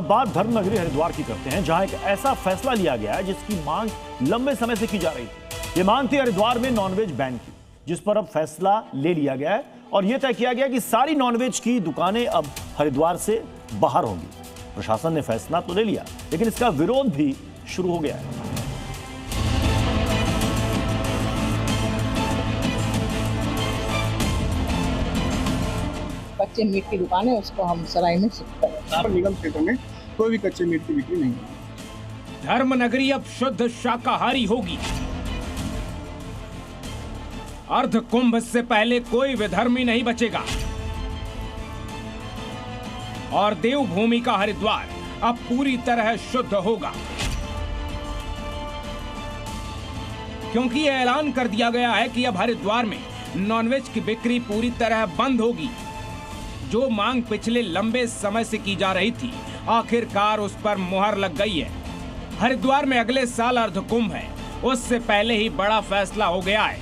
बात धर्म नगरी हरिद्वार की करते हैं, जहां एक ऐसा फैसला लिया गया है जिसकी मांग लंबे समय से की जा रही थी। ये मांग थी हरिद्वार में नॉनवेज बैन की, जिस पर अब फैसला ले लिया गया है और यह तय किया गया कि सारी नॉनवेज की दुकानें अब हरिद्वार से बाहर होंगी। प्रशासन ने फैसला तो ले लिया, लेकिन इसका विरोध भी शुरू हो गया है। कच्चे मीट की दुकान है, उसको हम सराय में शिफ्ट करें। निगम क्षेत्र में कोई भी कच्चे मीट की बिक्री नहीं है। धर्म नगरी अब शुद्ध शाकाहारी होगी। अर्ध कुंभ से पहले कोई विधर्मी नहीं बचेगा और देवभूमि का हरिद्वार अब पूरी तरह शुद्ध होगा, क्योंकि यह ऐलान कर दिया गया है कि अब हरिद्वार में नॉनवेज की बिक्री पूरी तरह बंद होगी। जो मांग पिछले लंबे समय से की जा रही थी, आखिरकार उस पर मुहर लग गई है। हरिद्वार में अगले साल अर्ध कुंभ है, उससे पहले ही बड़ा फैसला हो गया है,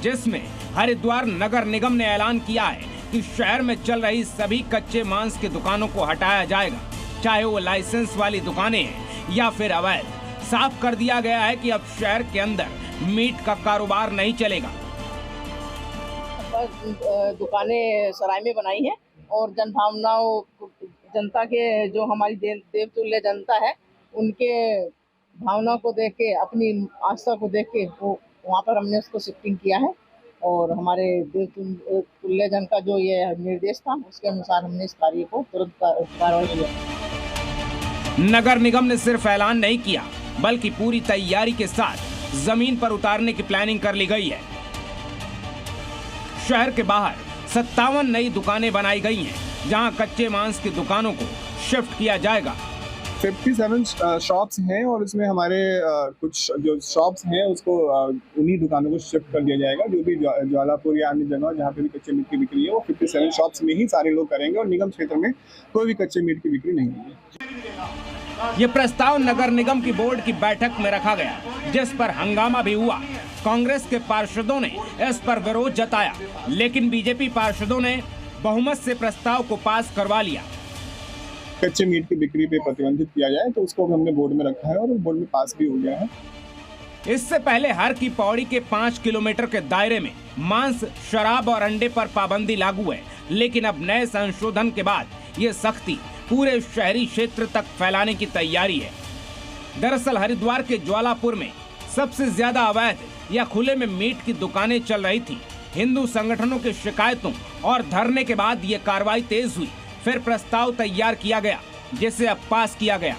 जिसमें हरिद्वार नगर निगम ने ऐलान किया है कि शहर में चल रही सभी कच्चे मांस की दुकानों को हटाया जाएगा, चाहे वो लाइसेंस वाली दुकानें हैं या फिर अवैध। साफ कर दिया गया है कि अब शहर के अंदर मीट का कारोबार नहीं चलेगा। दुकानें सराय में बनाई हैं और जनभावनाओं, जनता के जो हमारी देवतुल्य जनता है, उनके भावना को देख के, अपनी आस्था को देख के वो वहाँ पर हमने उसको शिफ्टिंग किया है और हमारे देवतुल्य जन का जो ये निर्देश था, उसके अनुसार हमने इस कार्य को तुरंत कार्रवाई किया। नगर निगम ने सिर्फ ऐलान नहीं किया, बल्कि पूरी तैयारी के साथ जमीन पर उतारने की प्लानिंग कर ली गई है। शहर के बाहर 57 नई दुकानें बनाई गई हैं, जहां कच्चे मांस की दुकानों को शिफ्ट किया जाएगा। 57 शॉप्स हैं और इसमें हमारे कुछ जो शॉप्स हैं उसको उन्हीं दुकानों को शिफ्ट कर दिया जाएगा। जो भी ज्वालापुर या अन्य जगह जहाँ पे भी कच्चे मीट की बिक्री है, वो 57 शॉप्स में ही सारे लोग करेंगे और निगम क्षेत्र में कोई भी कच्चे मीट की बिक्री नहीं होगी। ये प्रस्ताव नगर निगम की बोर्ड की बैठक में रखा गया, जिस पर हंगामा भी हुआ। कांग्रेस के पार्षदों ने इस पर विरोध जताया, लेकिन बीजेपी पार्षदों ने बहुमत से प्रस्ताव को पास करवा लिया। कच्चे मीट की बिक्री पे प्रतिबंधित किया जाए, तो उसको हमने बोर्ड में रखा है और बोर्ड में पास भी हो गया है। इससे पहले हर की पौड़ी के 5 किलोमीटर के दायरे में मांस, शराब और अंडे पर पाबंदी लागू है, लेकिन अब नए संशोधन के बाद ये सख्ती पूरे शहरी क्षेत्र तक फैलाने की तैयारी है। दरअसल हरिद्वार के ज्वालापुर में सबसे ज्यादा अवैध या खुले में मीट की दुकानें चल रही थी। हिंदू संगठनों की शिकायतों और धरने के बाद ये कार्रवाई तेज हुई। फिर प्रस्ताव तैयार किया गया, जिसे अब पास किया गया।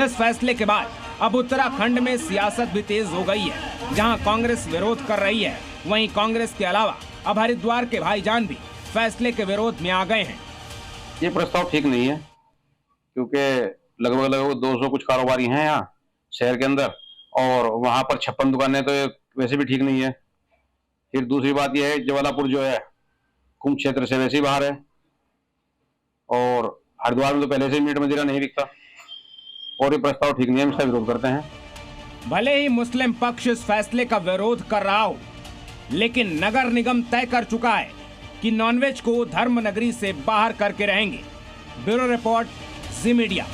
इस फैसले के बाद अब उत्तराखंड में सियासत भी तेज हो गई है। जहां कांग्रेस विरोध कर रही है, वहीं कांग्रेस के अलावा अब हरिद्वार के भाईजान भी फैसले के विरोध में आ गए हैं। ये प्रस्ताव ठीक नहीं है, क्योंकि लगभग 200 कुछ कारोबारी हैं यहाँ शहर के अंदर, और वहां पर 56 दुकानें तो वैसे भी ठीक नहीं है। फिर दूसरी बात यह है, ज्वालापुर जो है कुंभ क्षेत्र से वैसे ही बाहर है, और हरिद्वार में तो पहले से मीट मदिरा नहीं बिकता, और ये प्रस्ताव ठीक नहीं है, हम इसका विरोध करते हैं। भले ही मुस्लिम पक्ष इस फैसले का विरोध कर रहा हो, लेकिन नगर निगम तय कर चुका है कि नॉनवेज को धर्म नगरी से बाहर करके रहेंगे। ब्यूरो रिपोर्ट, जी मीडिया।